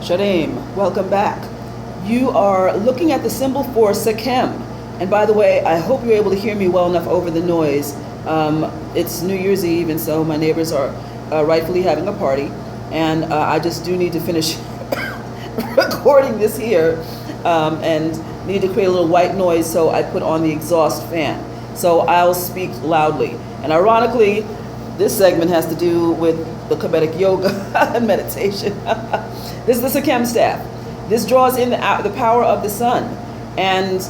Shalom, welcome back. You are looking at the symbol for Sekhmet. And by the way, I hope you're able to hear me well enough over the noise. It's New Year's Eve, and so my neighbors are rightfully having a party. And I just do need to finish recording this here and need to create a little white noise, so I put on the exhaust fan. So I'll speak loudly. And ironically, this segment has to do with the Kemetic yoga and meditation. This is the Sekhmet staff. This draws in the power of the sun, and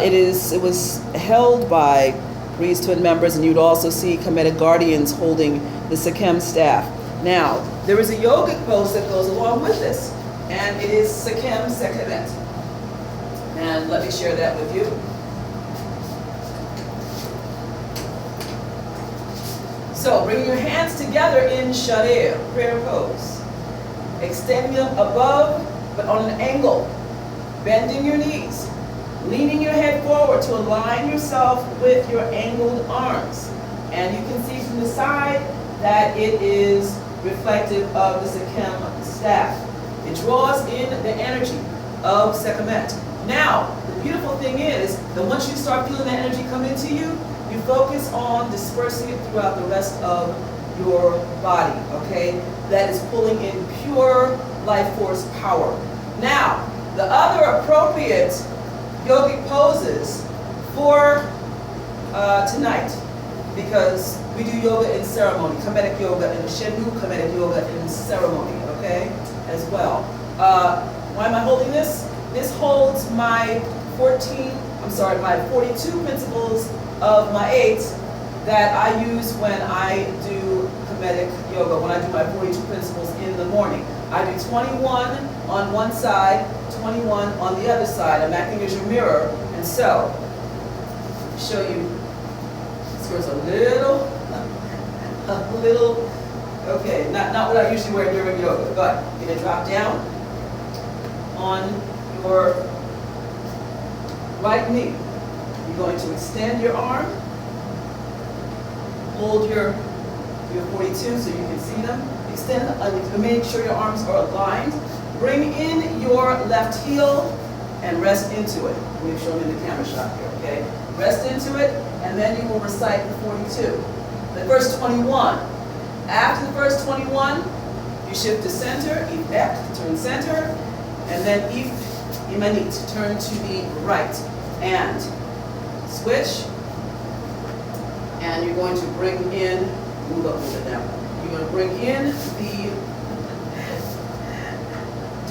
it was held by priesthood members, and you'd also see Kemetic guardians holding the Sekhmet staff. Now, there is a yogic pose that goes along with this, and it is Sekhmet. And let me share that with you. So, bring your hands together in Sharir, prayer pose. Extending them above, but on an angle. Bending your knees. Leaning your head forward to align yourself with your angled arms. And you can see from the side that it is reflective of the Sekhmet staff. It draws in the energy of Sekhmet. Now, the beautiful thing is that once you start feeling that energy come into you, you focus on dispersing it throughout the rest of your body, okay? That is pulling in pure life force power. Now, the other appropriate yogic poses for tonight, because we do yoga in ceremony, Kemetic yoga in Shendu, Kemetic yoga in ceremony, okay, as well. Why am I holding this? This holds my 42 principles of my 8 that I use when I do Kemetic yoga, when I do my 42 principles in the morning. I do 21 on one side, 21 on the other side. I'm acting as your mirror, and so, show you, this goes a little, okay, not what I usually wear during yoga, but you're gonna drop down on your right knee. You're going to extend your arm, hold your 42 so you can see them. Extend, make sure your arms are aligned. Bring in your left heel and rest into it. We've shown in the camera shot here, okay? Rest into it, and then you will recite the 42. The first 21. After the first 21, you shift to center, Hetep, turn center, and then Imanit, turn to the right. And switch, and you're going to bring in, move up with it now. You're going to bring in the,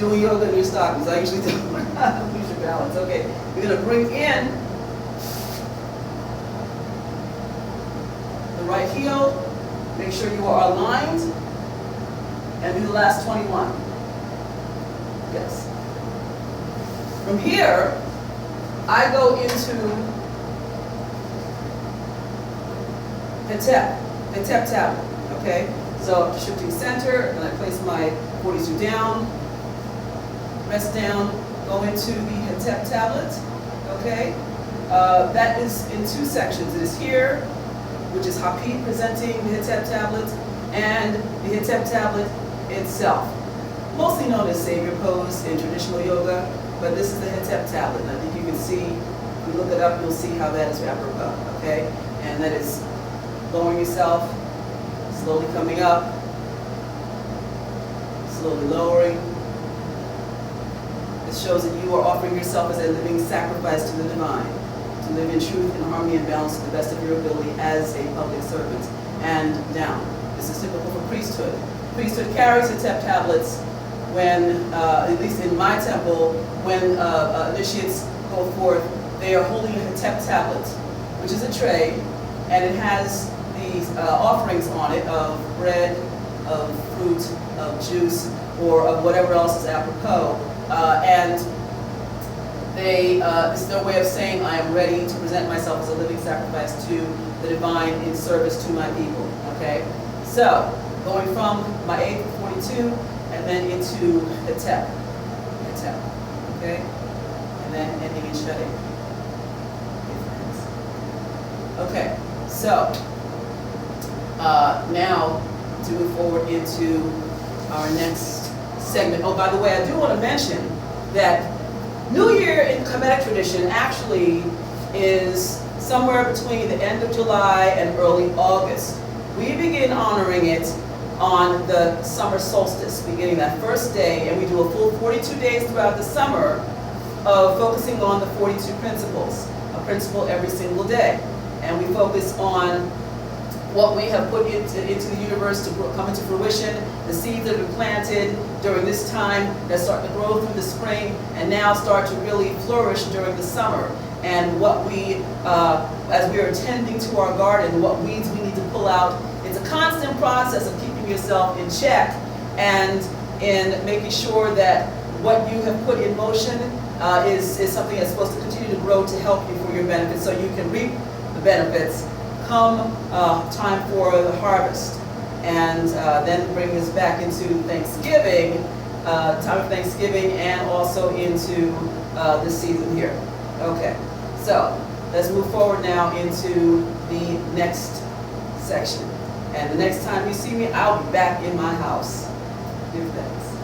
doing yoga in your stockings. I usually don't lose your balance. Okay, you're going to bring in the right heel, make sure you are aligned, and do the last 21. Yes. From here, I go into Hetep tablet, okay? So I'm shifting center, and I place my 42 down, rest down, go into the Hetep tablet, okay? That is in two sections. It is here, which is Hapit presenting the Hetep tablet, and the Hetep tablet itself. Mostly known as Savior pose in traditional yoga, but this is the Hetep tablet, and I think you can see, if you look it up, you'll see how that is apropos, okay? And that is lowering yourself, slowly coming up, slowly lowering. This shows that you are offering yourself as a living sacrifice to the divine, to live in truth and harmony and balance to the best of your ability as a public servant. And down. This is typical for priesthood. Priesthood carries Hetep tablets when, at least in my temple, when initiates go forth, they are holding a Hetep tablet, which is a tray, and it has these offerings on it of bread, of fruit, of juice, or of whatever else is apropos. And it's their way of saying, I am ready to present myself as a living sacrifice to the divine in service to my people, okay? So, going from my 8 to 42, and then into Hetep, okay? And then ending in shedding. Okay, so now to move forward into our next segment. Oh, by the way, I do want to mention that New Year in Kemetic tradition actually is somewhere between the end of July and early August. We begin honoring it on the summer solstice, beginning that first day, and we do a full 42 days throughout the summer of focusing on the 42 principles, a principle every single day. And we focus on what we have put into the universe to come into fruition, the seeds that have been planted during this time that start to grow through the spring and now start to really flourish during the summer. And what we, as we are tending to our garden, what weeds we need to pull out. It's a constant process of keeping yourself in check and in making sure that what you have put in motion is something that's supposed to continue to grow to help you for your benefits, so you can reap the benefits come time for the harvest. And then bring us back into Thanksgiving, time of Thanksgiving, and also into this season here. Okay, so let's move forward now into the next section. And the next time you see me, I'll be back in my house. Give thanks.